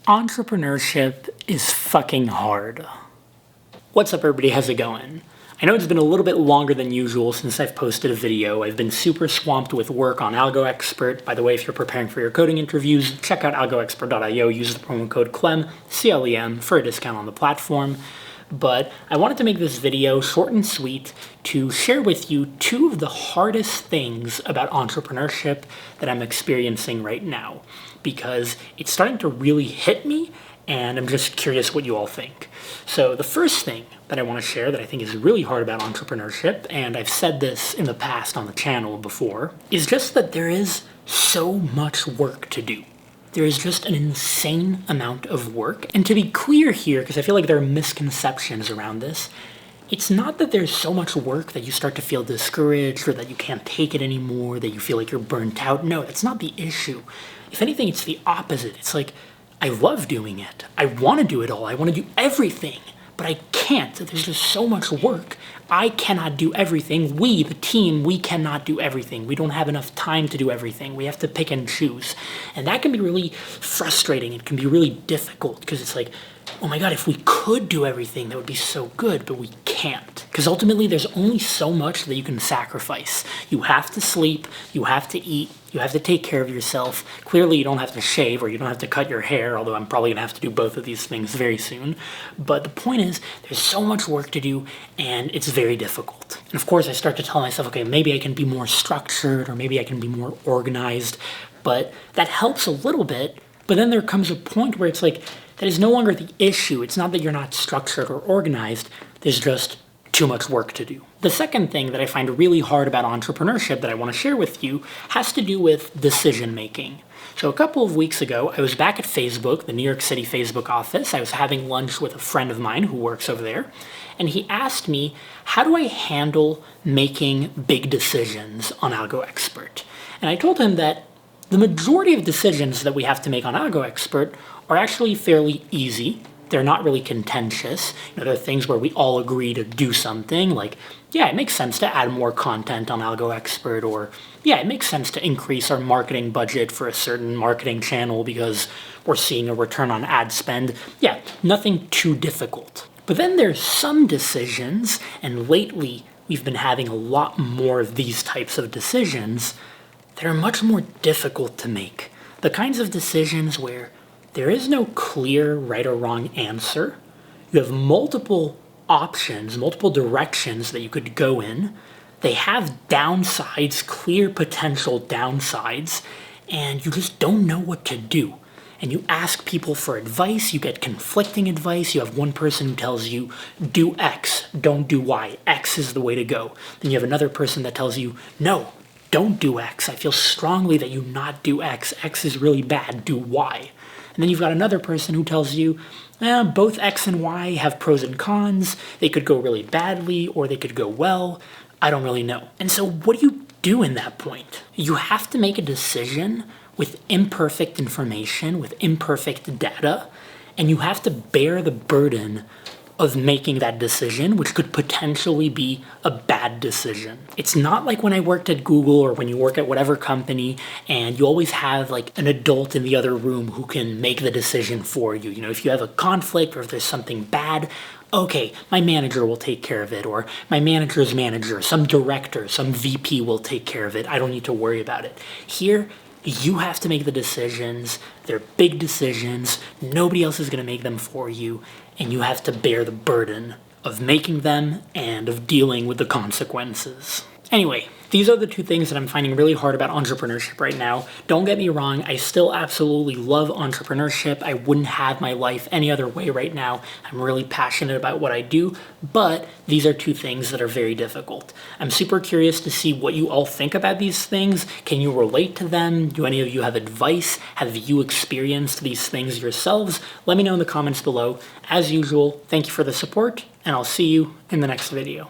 Entrepreneurship is fucking hard. What's up, everybody? How's it going? I know it's been a little bit longer than usual since I've posted a video. I've been super swamped with work on Algo Expert. By the way, if you're preparing for your coding interviews, check out algoexpert.io. Use the promo code CLEM, C-L-E-M, for a discount on the platform. But I wanted to make this video short and sweet to share with you two of the hardest things about entrepreneurship that I'm experiencing right now, because it's starting to really hit me, and I'm just curious what you all think. So the first thing that I want to share that I think is really hard about entrepreneurship, and I've said this in the past on the channel before, is just that there is so much work to do. There is just an insane amount of work. And to be clear here, because I feel like there are misconceptions around this, it's not that there's so much work that you start to feel discouraged or that you can't take it anymore, that you feel like you're burnt out. No, that's not the issue. If anything, it's the opposite. It's like, I love doing it. I want to do it all. I want to do everything, but I can't. There's just so much work. I cannot do everything. We, the team, we cannot do everything. We don't have enough time to do everything. We have to pick and choose. And that can be really frustrating. It can be really difficult because it's like, oh my God, if we could do everything, that would be so good, but we can't. Because ultimately, there's only so much that you can sacrifice. You have to sleep, you have to eat, you have to take care of yourself. Clearly, you don't have to shave or you don't have to cut your hair, although I'm probably gonna have to do both of these things very soon. But the point is, there's so much work to do, and it's very difficult. And of course, I start to tell myself, okay, maybe I can be more structured, or maybe I can be more organized, but that helps a little bit. But then there comes a point where it's like, that is no longer the issue. It's not that you're not structured or organized. There's just too much work to do. The second thing that I find really hard about entrepreneurship that I want to share with you has to do with decision making. So a couple of weeks ago, I was back at Facebook, the New York City Facebook office. I was having lunch with a friend of mine who works over there, and he asked me, how do I handle making big decisions on Algo Expert? And I told him that the majority of decisions that we have to make on Algo Expert are actually fairly easy. They're not really contentious. There are things where we all agree to do something, like, yeah, it makes sense to add more content on Algo Expert, or yeah, it makes sense to increase our marketing budget for a certain marketing channel because we're seeing a return on ad spend. Yeah, nothing too difficult. But then there's some decisions, and lately we've been having a lot more of these types of decisions that are much more difficult to make. The kinds of decisions where there is no clear right or wrong answer. You have multiple options, multiple directions that you could go in. They have downsides, clear potential downsides, and you just don't know what to do. And you ask people for advice, you get conflicting advice. You have one person who tells you, do X, don't do Y. X is the way to go. Then you have another person that tells you, no, don't do X. I feel strongly that you not do X. X is really bad, do Y. And then you've got another person who tells you, both X and Y have pros and cons. They could go really badly or they could go well. I don't really know. And so what do you do in that point? You have to make a decision with imperfect information, with imperfect data, and you have to bear the burden of making that decision, which could potentially be a bad decision. It's not like when I worked at Google or when you work at whatever company and you always have like an adult in the other room who can make the decision for you. You know, if you have a conflict or if there's something bad, okay, my manager will take care of it, or my manager's manager, some director, some VP will take care of it. I don't need to worry about it. Here, you have to make the decisions. They're big decisions. Nobody else is going to make them for you. And you have to bear the burden of making them and of dealing with the consequences. Anyway, these are the two things that I'm finding really hard about entrepreneurship right now. Don't get me wrong, I still absolutely love entrepreneurship. I wouldn't have my life any other way right now. I'm really passionate about what I do, but these are two things that are very difficult. I'm super curious to see what you all think about these things. Can you relate to them? Do any of you have advice? Have you experienced these things yourselves? Let me know in the comments below. As usual, thank you for the support, and I'll see you in the next video.